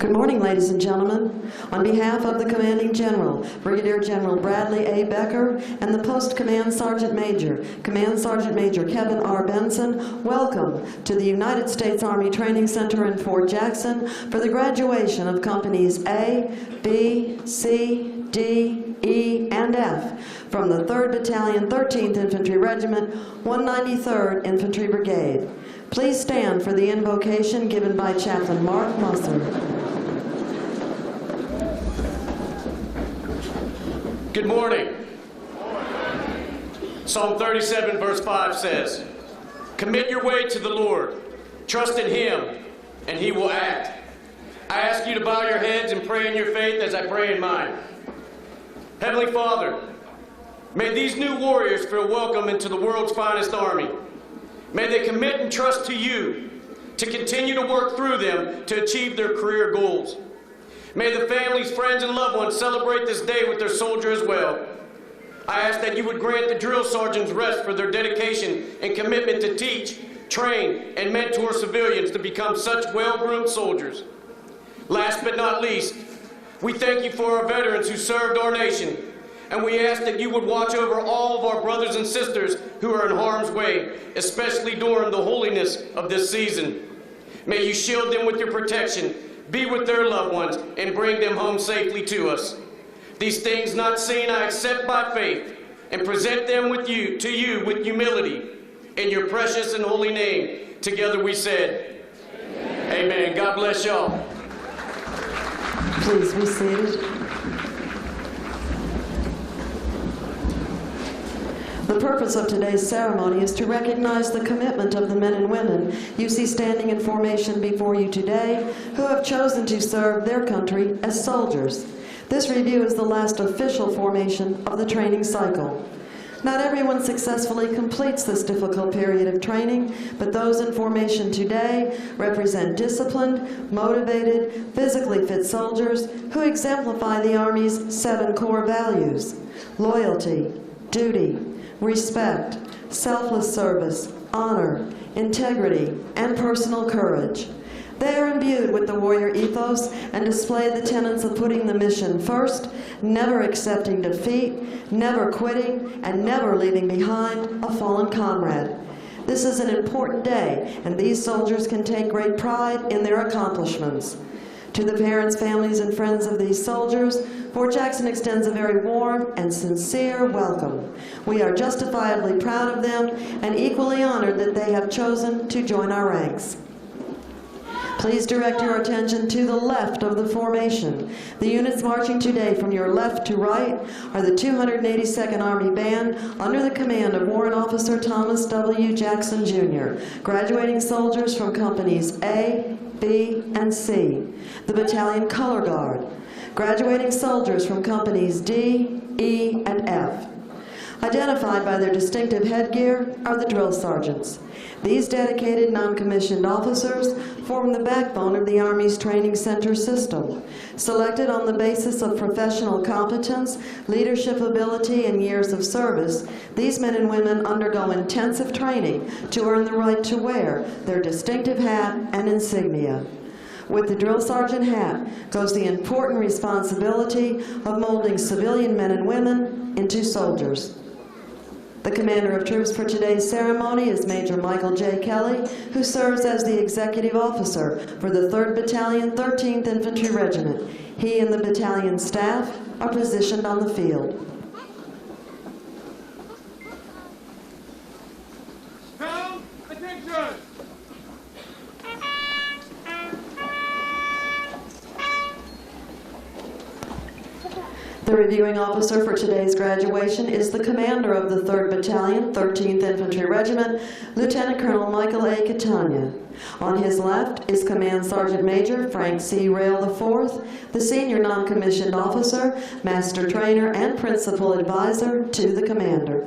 Good morning, ladies and gentlemen. On behalf of the Commanding General, Brigadier General Bradley A. Becker, and the Post Command Sergeant Major, Command Sergeant Major Kevin R. Benson, welcome to the United States Army Training Center in Fort Jackson for the graduation of Companies A, B, C, D, E, and F from the 3rd Battalion, 13th Infantry Regiment, 193rd Infantry Brigade. Please stand for the invocation given by Chaplain Mark Musser. Good morning. Psalm 37 verse 5 says, "Commit your way to the Lord, trust in Him, and He will act." I ask you to bow your heads and pray in your faith as I pray in mine. Heavenly Father, may these new warriors feel welcome into the world's finest army. May they commit and trust to you to continue to work through them to achieve their career goals. May the families, friends, and loved ones celebrate this day with their soldier as well. I ask that you would grant the drill sergeants rest for their dedication and commitment to teach, train, and mentor civilians to become such well-groomed soldiers. Last but not least, we thank you for our veterans who served our nation, and we ask that you would watch over all of our brothers and sisters who are in harm's way, especially during the holiness of this season. May you shield them with your protection, be with their loved ones, and bring them home safely to us. These things not seen I accept by faith and present them to you with humility. In your precious and holy name, together we said, Amen. Amen. God bless y'all. Please be seated. The purpose of today's ceremony is to recognize the commitment of the men and women you see standing in formation before you today who have chosen to serve their country as soldiers. This review is the last official formation of the training cycle. Not everyone successfully completes this difficult period of training, but those in formation today represent disciplined, motivated, physically fit soldiers who exemplify the Army's 7 core values: loyalty, duty, respect, selfless service, honor, integrity, and personal courage. They are imbued with the warrior ethos and display the tenets of putting the mission first, never accepting defeat, never quitting, and never leaving behind a fallen comrade. This is an important day, and these soldiers can take great pride in their accomplishments. To the parents, families, and friends of these soldiers, Fort Jackson extends a very warm and sincere welcome. We are justifiably proud of them and equally honored that they have chosen to join our ranks. Please direct your attention to the left of the formation. The units marching today from your left to right are the 282nd Army Band under the command of Warrant Officer Thomas W. Jackson, Jr., graduating soldiers from Companies A, B, and C. The Battalion Color Guard, graduating soldiers from Companies D, E, and F. Identified by their distinctive headgear are the drill sergeants. These dedicated non-commissioned officers form the backbone of the Army's training center system. Selected on the basis of professional competence, leadership ability, and years of service, these men and women undergo intensive training to earn the right to wear their distinctive hat and insignia. With the drill sergeant hat goes the important responsibility of molding civilian men and women into soldiers. The commander of troops for today's ceremony is Major Michael J. Kelly, who serves as the executive officer for the 3rd Battalion, 13th Infantry Regiment. He and the battalion staff are positioned on the field. Now, attention! The reviewing officer for today's graduation is the commander of the 3rd Battalion, 13th Infantry Regiment, Lieutenant Colonel Michael A. Catania. On his left is Command Sergeant Major Frank C. Rail IV, the senior non-commissioned officer, master trainer, and principal advisor to the commander.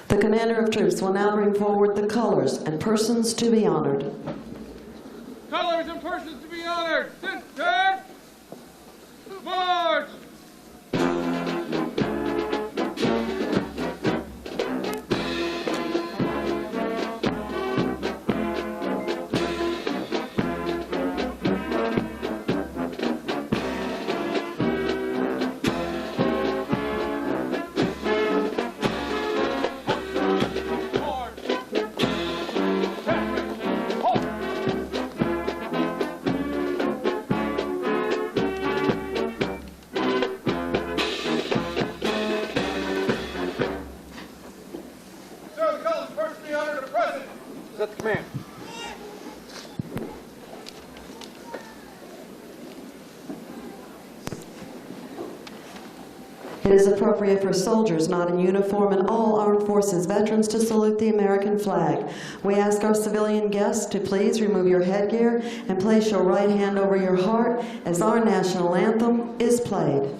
The Commander of Troops will now bring forward the colors and persons to be honored. Colors and persons to be honored. Center. March. Set the command. It is appropriate for soldiers not in uniform and all armed forces veterans to salute the American flag. We ask our civilian guests to please remove your headgear and place your right hand over your heart as our national anthem is played.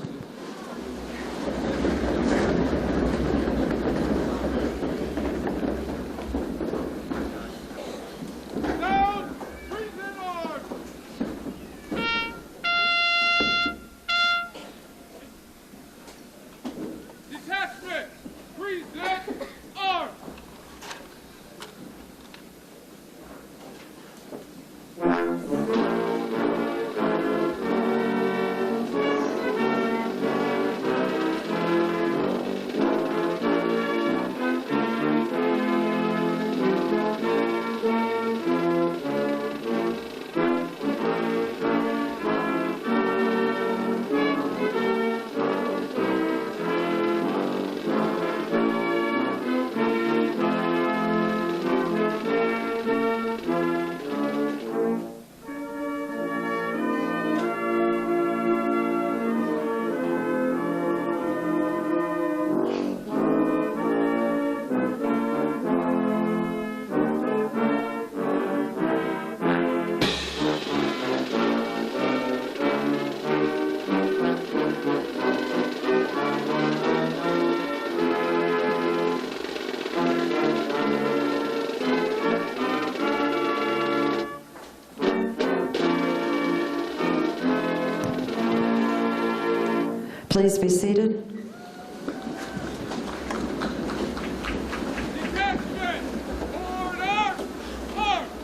Detachment, present arms. Please be seated. Detachment, order, arms.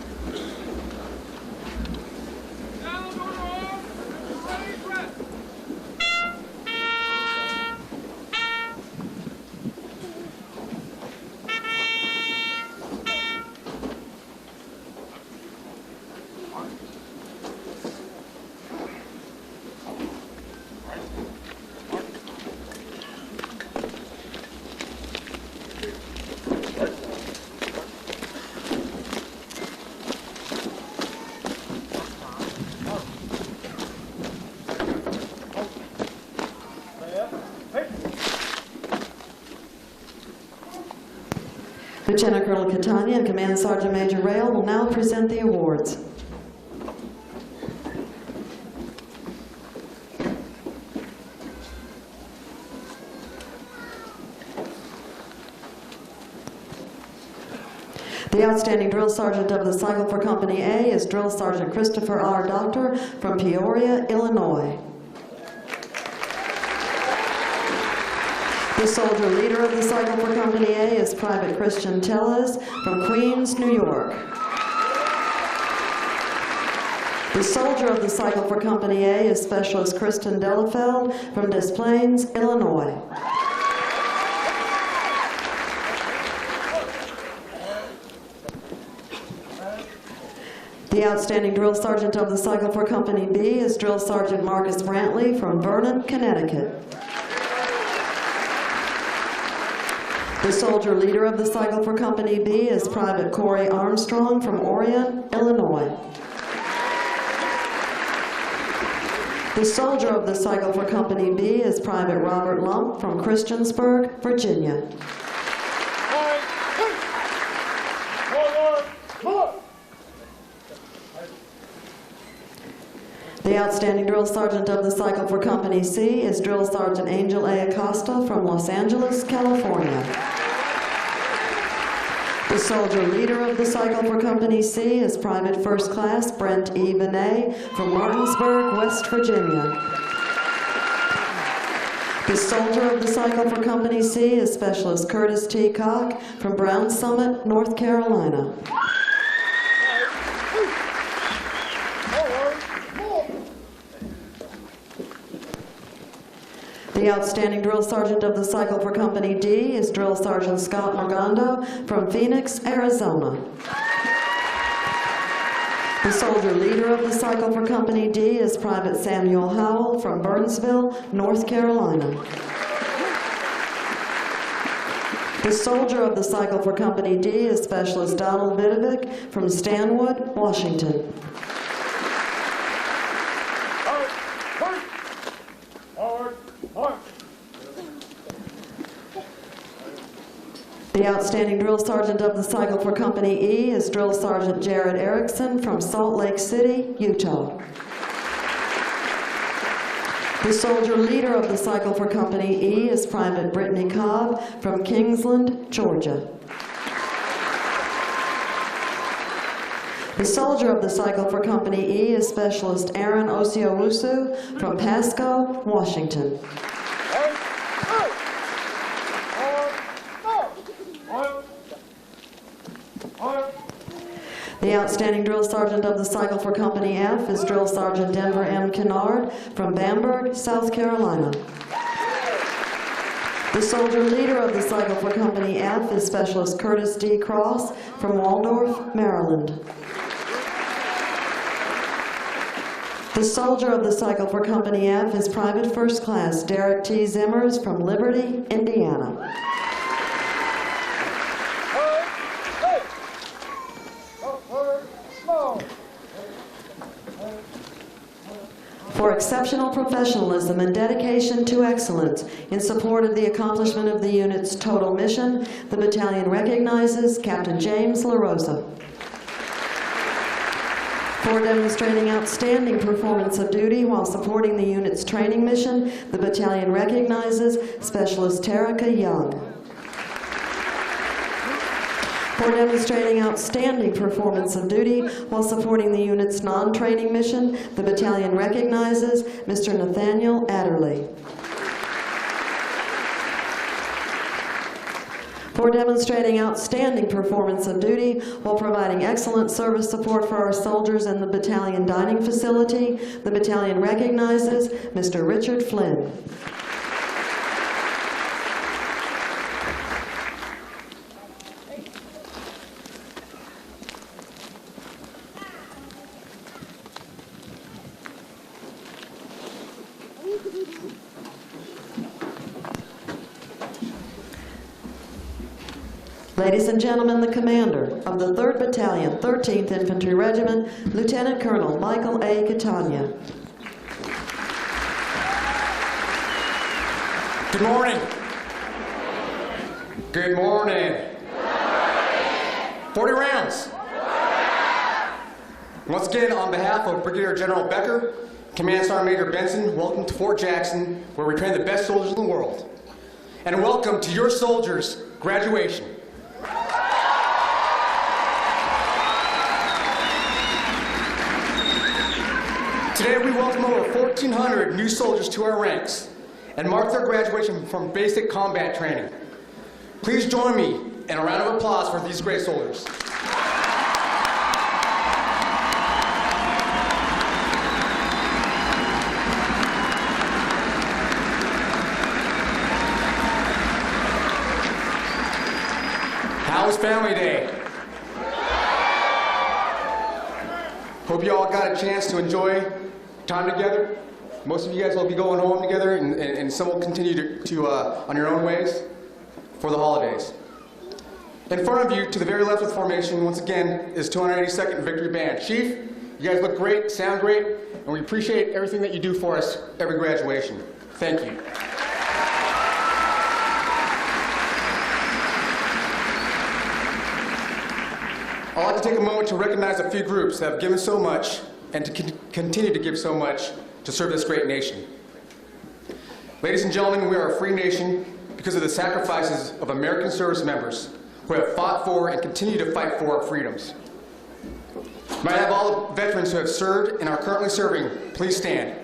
Down, order, arms, ready, press. Lieutenant Colonel Catania and Command Sergeant Major Rail will now present the awards. The Outstanding Drill Sergeant of the Cycle for Company A is Drill Sergeant Christopher R. Doctor from Peoria, Illinois. The Soldier Leader of the Cycle for Company A is Private Christian Tellez from Queens, New York. The Soldier of the Cycle for Company A is Specialist Kristen Delafeld from Des Plaines, Illinois. The Outstanding Drill Sergeant of the Cycle for Company B is Drill Sergeant Marcus Brantley from Vernon, Connecticut. The Soldier Leader of the Cycle for Company B is Private Corey Armstrong from Orion, Illinois. The Soldier of the Cycle for Company B is Private Robert Lump from Christiansburg, Virginia. The Outstanding Drill Sergeant of the Cycle for Company C is Drill Sergeant Angel A. Acosta from Los Angeles, California. The soldier leader of the cycle for Company C is Private First Class Brent E. Benet from Martinsburg, West Virginia. The soldier of the cycle for Company C is Specialist Curtis T. Koch from Brown Summit, North Carolina. The outstanding drill sergeant of the cycle for Company D is Drill Sergeant Scott Morgando from Phoenix, Arizona. The soldier leader of the cycle for Company D is Private Samuel Howell from Burnsville, North Carolina. The soldier of the cycle for Company D is Specialist Donald Vidovic from Stanwood, Washington. The outstanding drill sergeant of the cycle for Company E is Drill Sergeant Jared Erickson from Salt Lake City, Utah. The soldier leader of the cycle for Company E is Private Brittany Cobb from Kingsland, Georgia. The soldier of the cycle for Company E is Specialist Aaron Osiowusu from Pasco, Washington. The outstanding drill sergeant of the cycle for Company F is Drill Sergeant Denver M. Kennard from Bamberg, South Carolina. The soldier leader of the cycle for Company F is Specialist Curtis D. Cross from Waldorf, Maryland. The soldier of the cycle for Company F is Private First Class Derek T. Zimmers from Liberty, Indiana. For exceptional professionalism and dedication to excellence in support of the accomplishment of the unit's total mission, the battalion recognizes Captain James LaRosa. For demonstrating outstanding performance of duty while supporting the unit's training mission, the battalion recognizes Specialist Terica Young. For demonstrating outstanding performance of duty while supporting the unit's non-training mission, the battalion recognizes Mr. Nathaniel Adderley. For demonstrating outstanding performance of duty while providing excellent service support for our soldiers in the battalion dining facility, the battalion recognizes Mr. Richard Flynn. Ladies and gentlemen, the commander of the 3rd Battalion, 13th Infantry Regiment, Lieutenant Colonel Michael A. Catania. Good morning. Good morning. 40 rounds. Once again, on behalf of Brigadier General Becker, Command Sergeant Major Benson, welcome to Fort Jackson, where we train the best soldiers in the world. And welcome to your soldiers' graduation. Today we welcome over 1,400 new soldiers to our ranks and mark their graduation from basic combat training. Please join me in a round of applause for these great soldiers. How was Family Day? Hope you all got a chance to enjoy time together. Most of you guys will be going home together, and some will continue to on your own ways for the holidays. In front of you, to the very left of the formation, once again, is 282nd Victory Band. Chief, you guys look great, sound great, and we appreciate everything that you do for us every graduation. Thank you. I'd like to take a moment to recognize a few groups that have given so much and to continue to give so much to serve this great nation. Ladies and gentlemen, we are a free nation because of the sacrifices of American service members who have fought for and continue to fight for our freedoms. May I have all the veterans who have served and are currently serving please stand.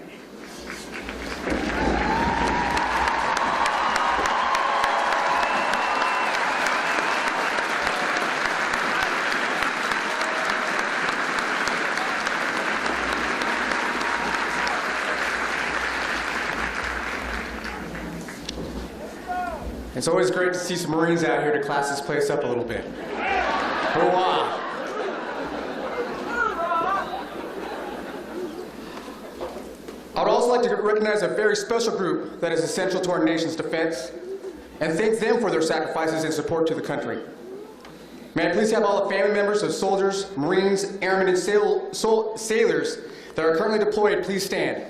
It's always great to see some Marines out here to class this place up a little bit. Hurrah! I would also like to recognize a very special group that is essential to our nation's defense and thank them for their sacrifices and support to the country. May I please have all the family members of soldiers, Marines, airmen, and sailors that are currently deployed please stand.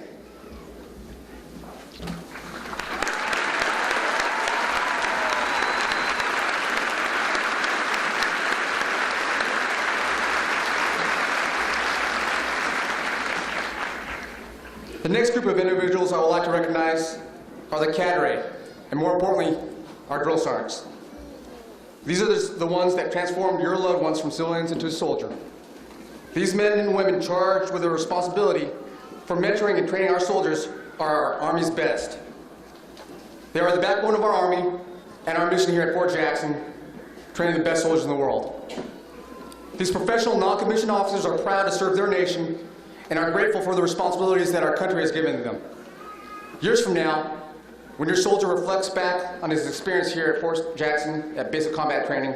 The next group of individuals I would like to recognize are the cadre, and more importantly, our drill sergeants. These are the ones that transformed your loved ones from civilians into a soldier. These men and women charged with the responsibility for mentoring and training our soldiers are our Army's best. They are the backbone of our Army and our mission here at Fort Jackson, training the best soldiers in the world. These professional non-commissioned officers are proud to serve their nation and are grateful for the responsibilities that our country has given them. Years from now, when your soldier reflects back on his experience here at Fort Jackson at basic combat training,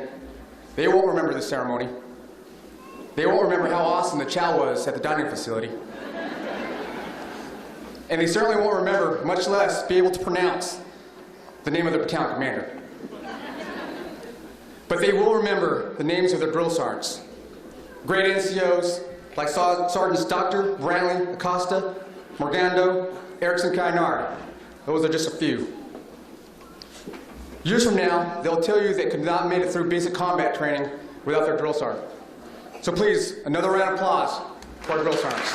they won't remember this ceremony. They won't remember how awesome the chow was at the dining facility. And they certainly won't remember, much less be able to pronounce, the name of their battalion commander. But they will remember the names of their drill sergeants, great NCOs, like Sergeants Dr. Brantley, Acosta, Morgando, Erickson, Kynard. Those are just a few. Years from now, they'll tell you they could not have made it through basic combat training without their drill sergeant. So please, another round of applause for our drill sergeants.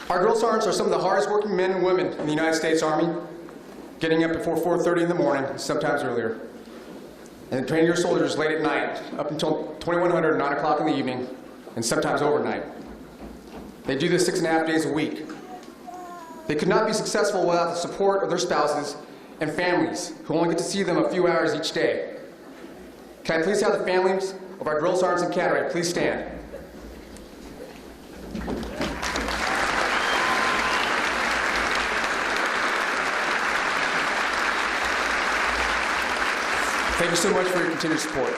Our drill sergeants are some of the hardest working men and women in the United States Army, getting up before 4:30 in the morning, sometimes earlier, and training your soldiers late at night, up until 2100, 9 o'clock in the evening, and sometimes overnight. They do this 6.5 days a week. They could not be successful without the support of their spouses and families, who only get to see them a few hours each day. Can I please have the families of our drill sergeants and cadre please stand? Thank you so much for your continued support.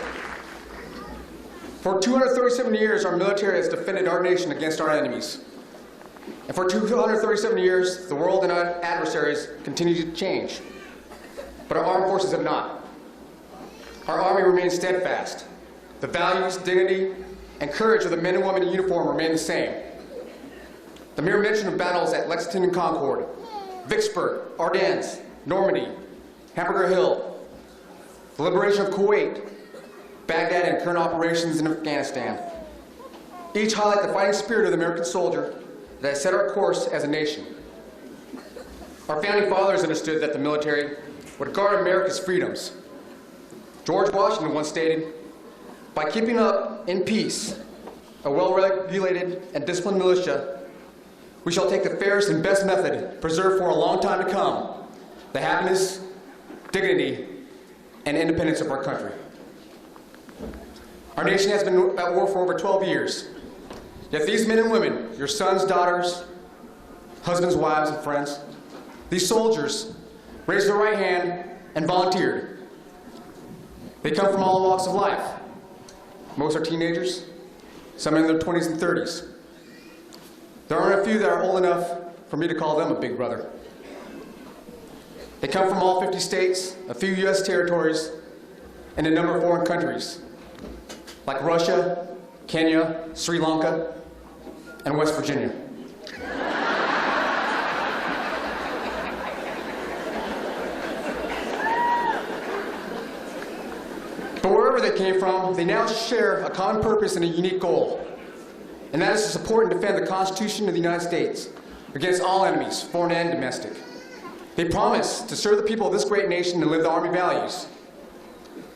For 237 years, our military has defended our nation against our enemies. And for 237 years, the world and our adversaries continue to change. But our armed forces have not. Our Army remains steadfast. The values, dignity, and courage of the men and women in uniform remain the same. The mere mention of battles at Lexington and Concord, Vicksburg, Ardennes, Normandy, Hamburger Hill, the liberation of Kuwait, Baghdad, and current operations in Afghanistan each highlight the fighting spirit of the American soldier that has set our course as a nation. Our founding fathers understood that the military would guard America's freedoms. George Washington once stated, "By keeping up in peace a well-regulated and disciplined militia, we shall take the fairest and best method preserved for a long time to come, the happiness, dignity, and independence of our country." Our nation has been at war for over 12 years. Yet these men and women, your sons, daughters, husbands, wives, and friends, these soldiers raised their right hand and volunteered. They come from all walks of life. Most are teenagers, some in their 20s and 30s. There aren't a few that are old enough for me to call them a big brother. They come from all 50 states, a few U.S. territories, and a number of foreign countries, like Russia, Kenya, Sri Lanka, and West Virginia. But wherever they came from, they now share a common purpose and a unique goal: and that is to support and defend the Constitution of the United States against all enemies, foreign and domestic. They promise to serve the people of this great nation and live the Army values.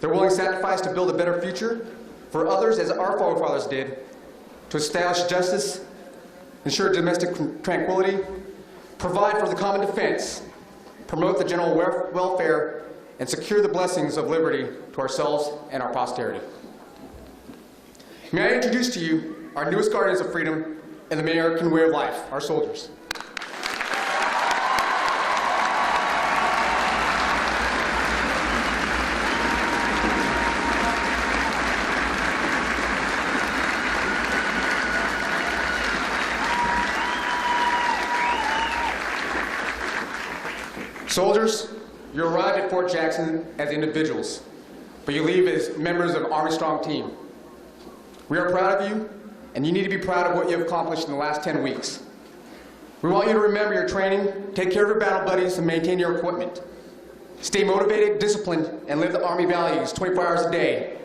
They're willing to sacrifice to build a better future for others, as our forefathers did, to establish justice, ensure domestic tranquility, provide for the common defense, promote the general welfare, and secure the blessings of liberty to ourselves and our posterity. May I introduce to you our newest guardians of freedom and the American way of life, our soldiers. Soldiers, you arrived at Fort Jackson as individuals, but you leave as members of Army Strong Team. We are proud of you, and you need to be proud of what you have accomplished in the last 10 weeks. We want you to remember your training, take care of your battle buddies, and maintain your equipment. Stay motivated, disciplined, and live the Army values 24 hours a day,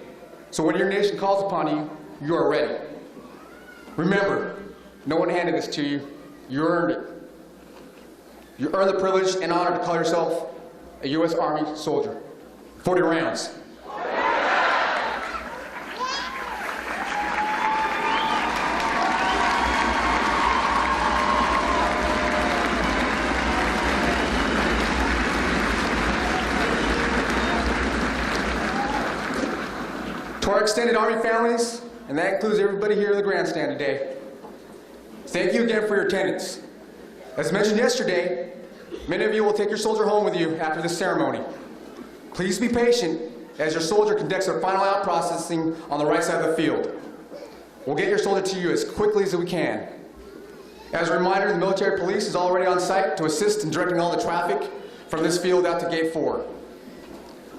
so when your nation calls upon you, you are ready. Remember, no one handed this to you. You earned it. You earned the privilege and honor to call yourself a U.S. Army soldier. 40 rounds. To our extended Army families, and that includes everybody here in the grandstand today, thank you again for your attendance. As mentioned yesterday, many of you will take your soldier home with you after this ceremony. Please be patient as your soldier conducts their final out processing on the right side of the field. We'll get your soldier to you as quickly as we can. As a reminder, the military police is already on site to assist in directing all the traffic from this field out to Gate 4.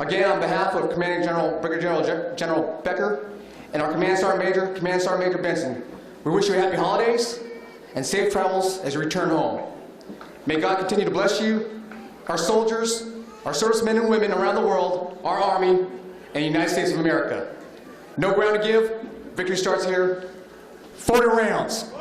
Again, on behalf of Commanding General Brigadier General Becker and our Command Sergeant Major Benson, we wish you happy holidays and safe travels as you return home. May God continue to bless you, our soldiers, our servicemen and women around the world, our Army, and the United States of America. No ground to give. Victory starts here. 40 rounds.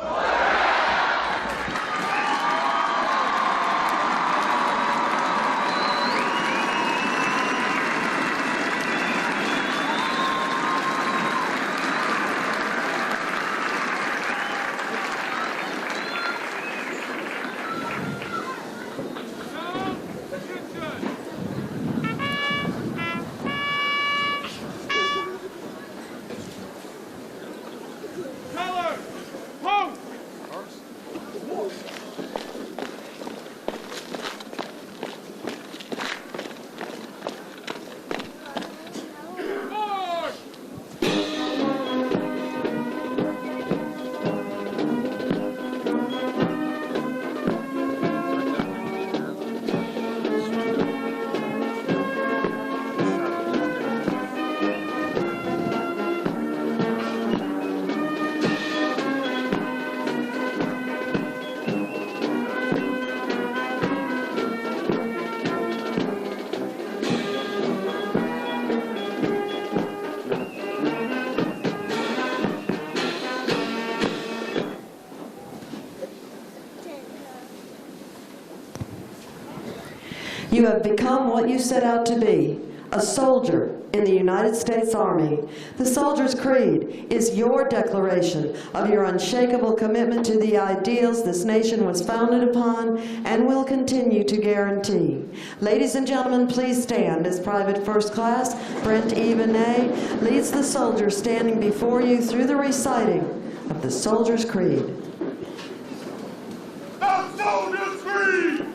You have become what you set out to be, a soldier in the United States Army. The Soldier's Creed is your declaration of your unshakable commitment to the ideals this nation was founded upon and will continue to guarantee. Ladies and gentlemen, please stand as Private First Class Brent Evenet leads the soldiers standing before you through the reciting of the Soldier's Creed. The Soldier's Creed!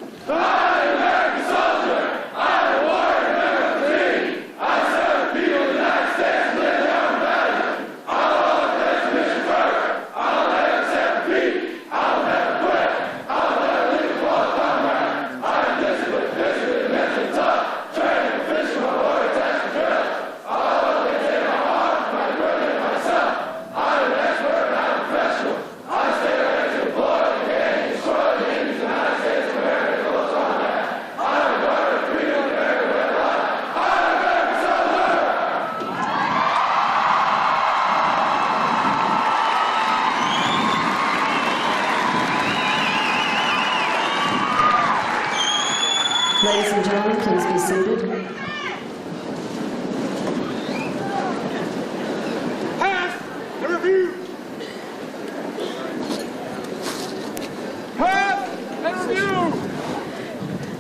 Ladies and gentlemen, please be seated. Pass and review. Pass and review.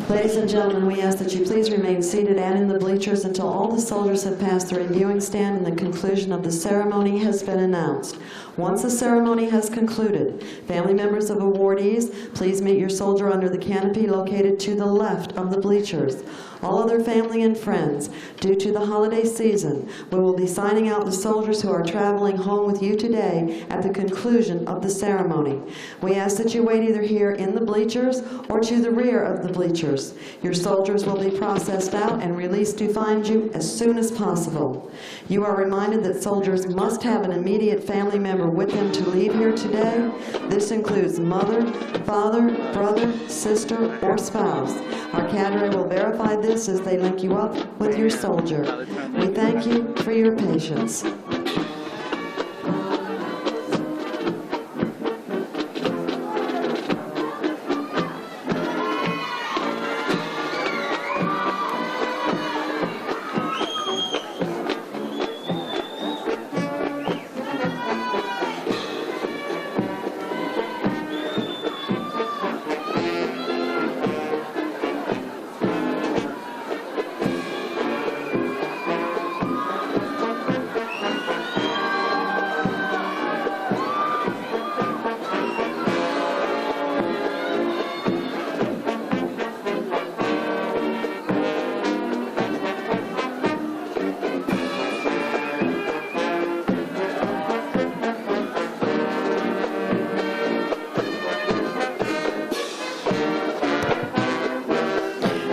Ladies and gentlemen, we ask that you please remain seated and in the bleachers until all the soldiers have passed the reviewing stand and the conclusion of the ceremony has been announced. Once the ceremony has concluded, family members of awardees, please meet your soldier under the canopy located to the left of the bleachers. All other family and friends, due to the holiday season, we will be signing out the soldiers who are traveling home with you today at the conclusion of the ceremony. We ask that you wait either here in the bleachers or to the rear of the bleachers. Your soldiers will be processed out and released to find you as soon as possible. You are reminded that soldiers must have an immediate family member with them to leave here today. This includes mother, father, brother, sister, or spouse. Our cadre will verify this as they link you up with your soldier. We thank you for your patience.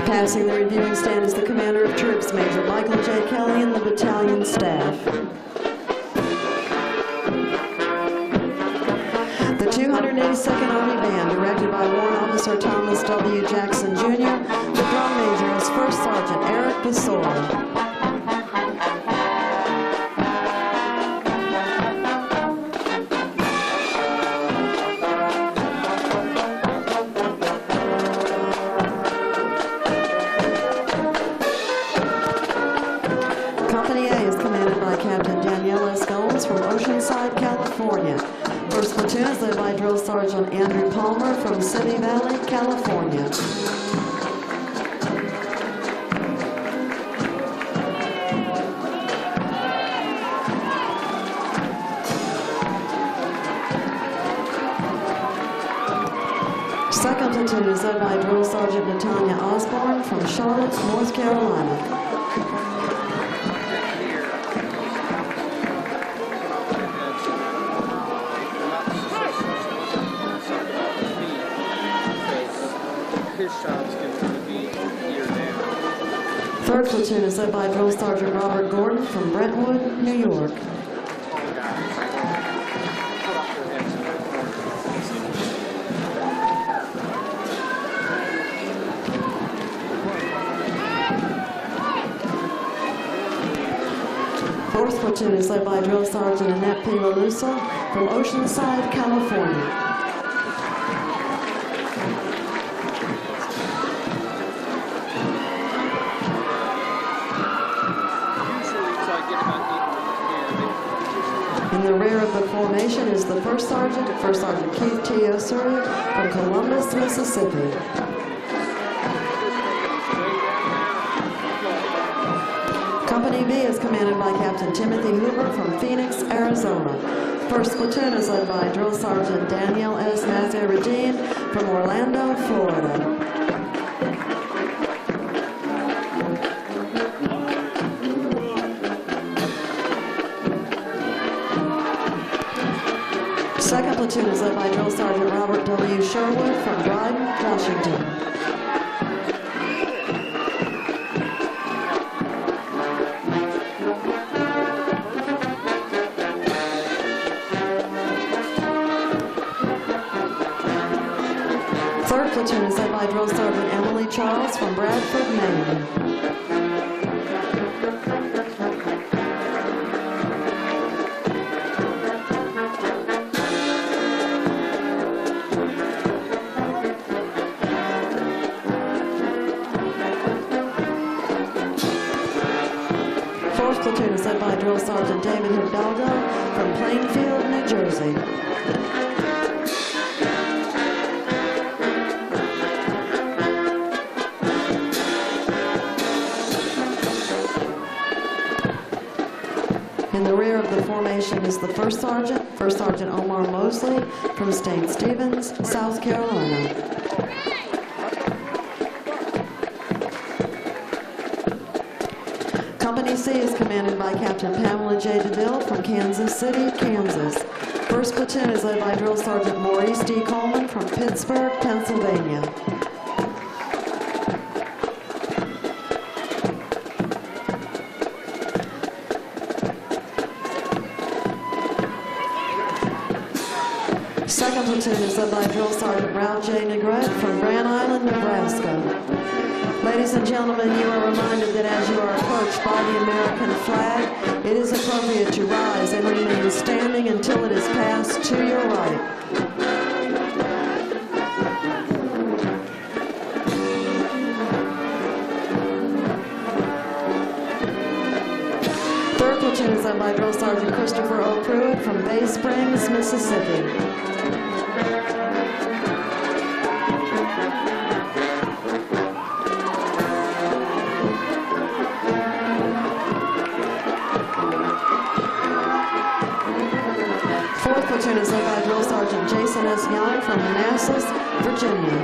Passing the reviewing stand is the Commander of Troops, Major Michael J. Kelly, and the battalion staff. The 282nd Army Band, directed by Warrant Officer Thomas W. Jackson, Jr., the drum major is First Sergeant Eric Besora. Company A is commanded by Captain Danielle S. Gomes from Oceanside, California. First platoon is led by Drill Sergeant Andrew Palmer from Simi Valley, California. Second platoon is led by Drill Sergeant Natanya Osborne from Charlotte, North Carolina. Third platoon is led by Drill Sergeant Robert Gordon from Brentwood, New York. Fourth platoon is led by Drill Sergeant Annette P. LaLusa from Oceanside, California. In the rear of the formation is the First Sergeant Keith T. Osuri from Columbus, Mississippi. Company B is commanded by Captain Timothy Hoover from Phoenix, Arizona. First platoon is led by Drill Sergeant Danielle S. Nazariadine from Orlando, Florida. Second platoon is led by Drill Sergeant Robert W. Sherwood from Dryden, Washington. Third platoon is led by Drill Sergeant Emily Charles from Bradford, Maine. is led by Drill Sergeant David Hidalgo from Plainfield, New Jersey. In the rear of the formation is the First Sergeant Omar Mosley from St. Stevens, South Carolina. Company C is commanded by Captain Pamela J. DeVille from Kansas City, Kansas. First platoon is led by Drill Sergeant Maurice D. Coleman from Pittsburgh, Pennsylvania. Second platoon is led by Drill Sergeant Ralph J. Negrete from Grand Island, Nebraska. Ladies and gentlemen, you are reminded that as you are approached by the American flag, it is appropriate to rise and remain standing until it is passed to your right. Third platoon is led by Drill Sergeant Christopher O. Pruitt from Bay Springs, Mississippi. Fourth platoon is led by Drill Sergeant Jason S. Young from Manassas, Virginia.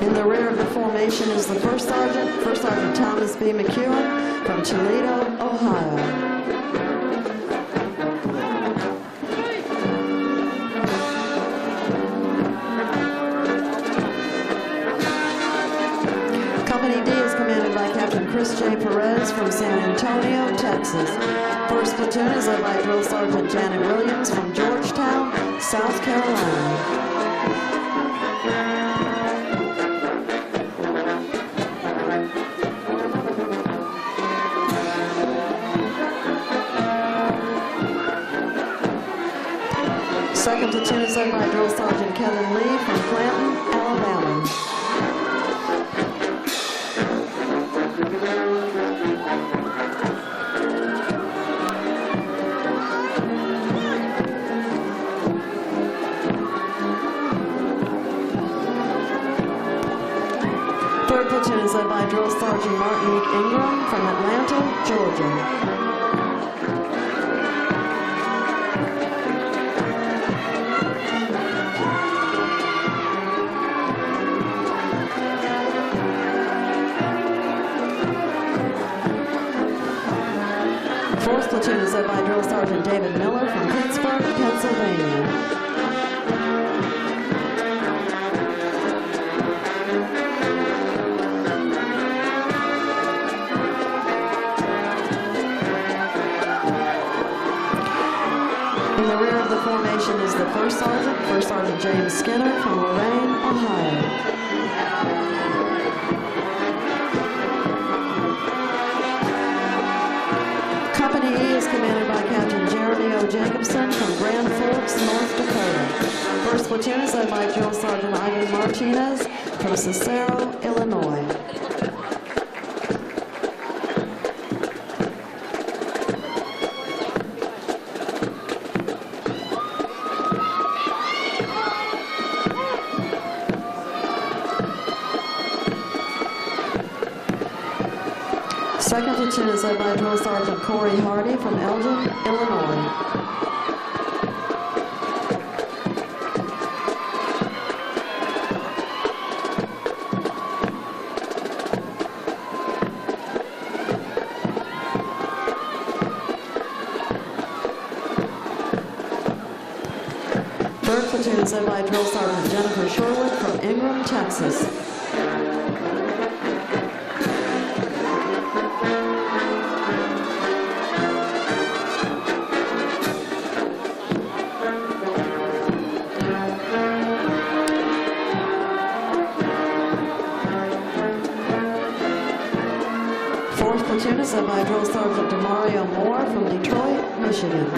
In the rear of the formation is the First Sergeant Thomas B. McEwen from Toledo, Ohio. Company D is commanded by Captain Chris J. Perez from San Antonio, Texas. First platoon is led by Drill Sergeant Janet Williams from Georgetown, South Carolina. Second platoon is led by Drill Sergeant Kevin Lee from Clanton, Alabama. Third platoon is led by Drill Sergeant Martinique Ingram from Atlanta, Georgia. Fourth platoon is led by Drill Sergeant David Miller from Pittsburgh, Pennsylvania. In the rear of the formation is the First Sergeant James Skinner from Lorain, Ohio. Company E is commanded by Captain Jeremy O. Jacobson from Grand Forks, North Dakota. First platoon is led by Drill Sergeant Ivan Martinez from Cicero, Illinois. Second platoon is led by Drill Sergeant Corey Hardy from Elgin, Illinois. Third platoon is led by Drill Sergeant Jennifer Sherwood from Ingram, Texas. Fourth platoon is led by Drill Sergeant Demario Moore from Detroit, Michigan.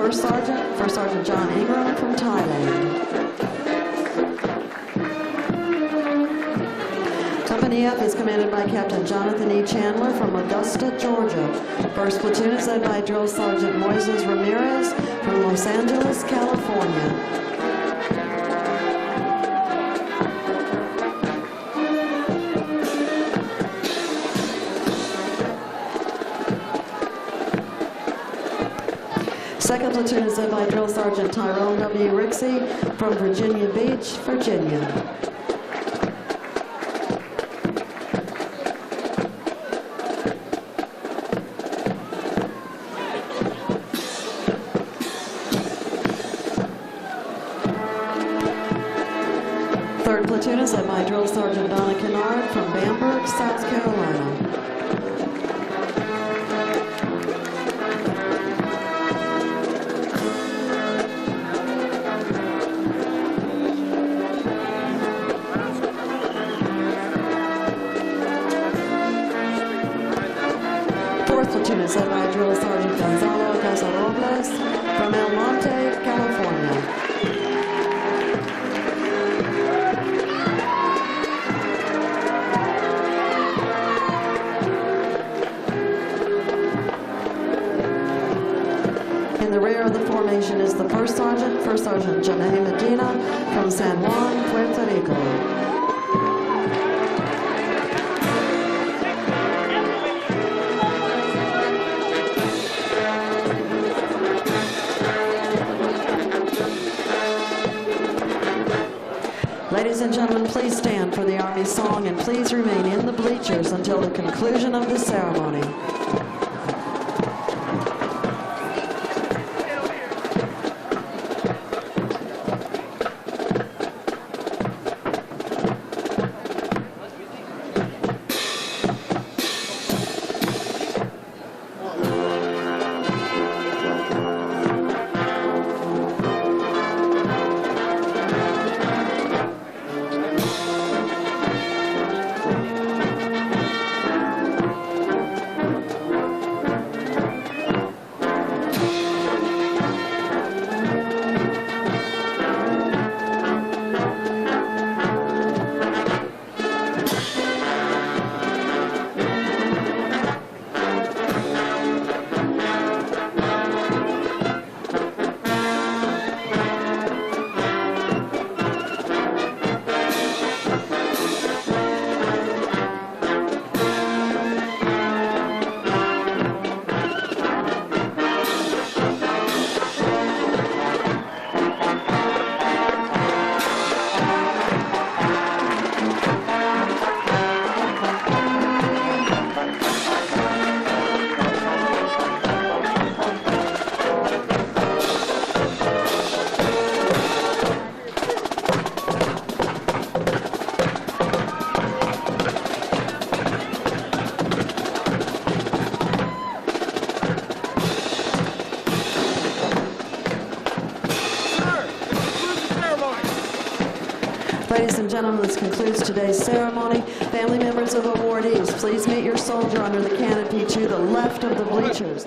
First Sergeant John Ingram from Thailand. Company F is commanded by Captain Jonathan E. Chandler from Augusta, Georgia. First platoon is led by Drill Sergeant Moises Ramirez from Los Angeles, California. Second platoon is led by Drill Sergeant Tyrone W. Rixey from Virginia Beach, Virginia. Third platoon is led by Drill Sergeant Donna Kennard from Bamberg, South Carolina. Fourth platoon is led by Drill Sergeant Gonzalo Casarobles from El Monte, California. In the rear of the formation is the First Sergeant Janae Medina from San Juan, Puerto Rico. Ladies and gentlemen, please stand for the Army song and please remain in the bleachers until the conclusion of the ceremony. Ladies and gentlemen, this concludes today's ceremony. Family members of awardees, please meet your soldier under the canopy to the left of the bleachers.